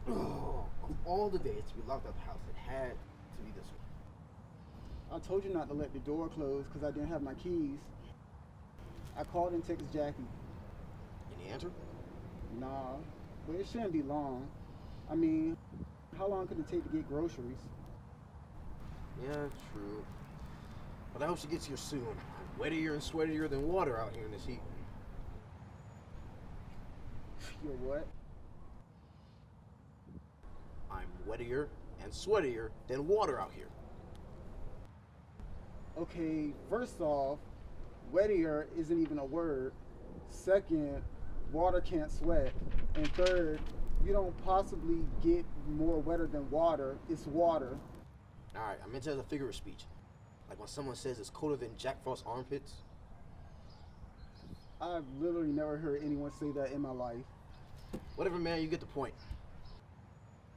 Oh, of all the days to be locked out the house, it had to be this one. I told you not to let the door close because I didn't have my keys. I called and texted Jackie. Any answer? Nah, but it shouldn't be long. I mean, how long could it take to get groceries? Yeah, true. But I hope she gets here soon. Wettier and sweatier than water out here in this heat. You're what? I'm wettier and sweatier than water out here. Okay, first off, wettier isn't even a word. Second, water can't sweat. And third, you don't possibly get more wetter than water. It's water. Alright, I meant it as a figure of speech. Like when someone says it's colder than Jack Frost's armpits. I've literally never heard anyone say that in my life. Whatever, man, you get the point.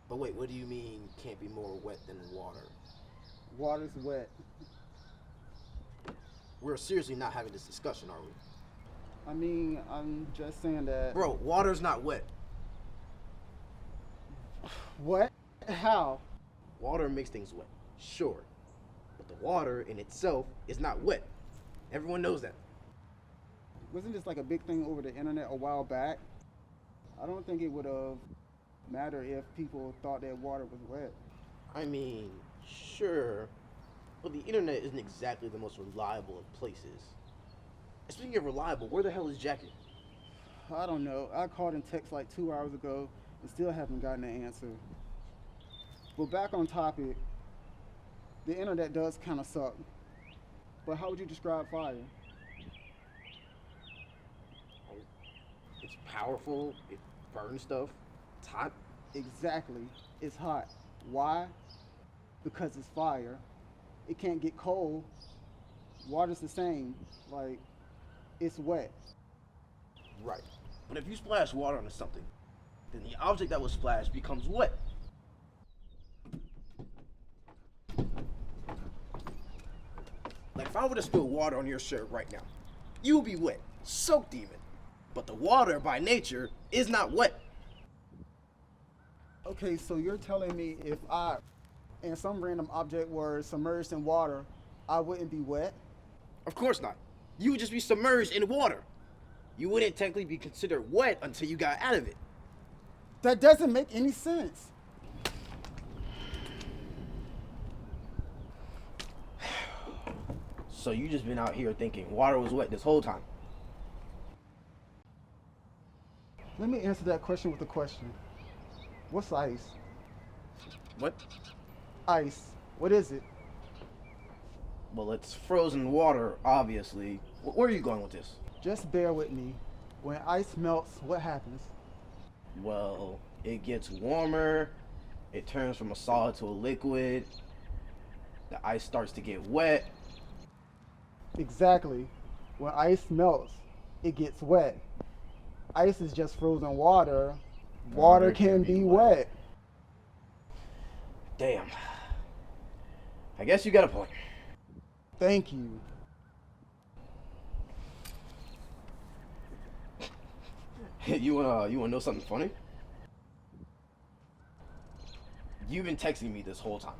But wait, what do you mean can't be more wet than water? Water's wet. We're seriously not having this discussion, are we? I mean, I'm just saying that. Bro, water's not wet. What? How? Water makes things wet, sure. But the water in itself is not wet. Everyone knows that. Wasn't this like a big thing over the internet a while back? I don't think it would have mattered if people thought that water was wet. I mean, sure. But the internet isn't exactly the most reliable of places. Speaking of reliable, where the hell is Jackie? I don't know. I called and texted like 2 hours ago and still haven't gotten an answer. But back on topic, the internet does kind of suck. But how would you describe fire? It's powerful, it burns stuff, it's hot. Exactly. It's hot. Why? Because it's fire. It can't get cold. Water's the same. Like, it's wet. Right. But if you splash water onto something, then the object that was splashed becomes wet. Like if I were to spill water on your shirt right now, you would be wet, soaked even. But the water by nature is not wet. Okay, so you're telling me if I and some random object were submerged in water, I wouldn't be wet? Of course not. You would just be submerged in water. You wouldn't technically be considered wet until you got out of it. That doesn't make any sense. So you just been out here thinking water was wet this whole time. Let me answer that question with a question. What's ice? What? Ice. What is it? Well, it's frozen water, obviously. Where are you going with this? Just bear with me. When ice melts, what happens? Well, it gets warmer, it turns from a solid to a liquid, the ice starts to get wet. Exactly. When ice melts, it gets wet. Ice is just frozen water. Water can be wet. Damn. I guess you got a point. Thank you. You wanna know something funny? You've been texting me this whole time.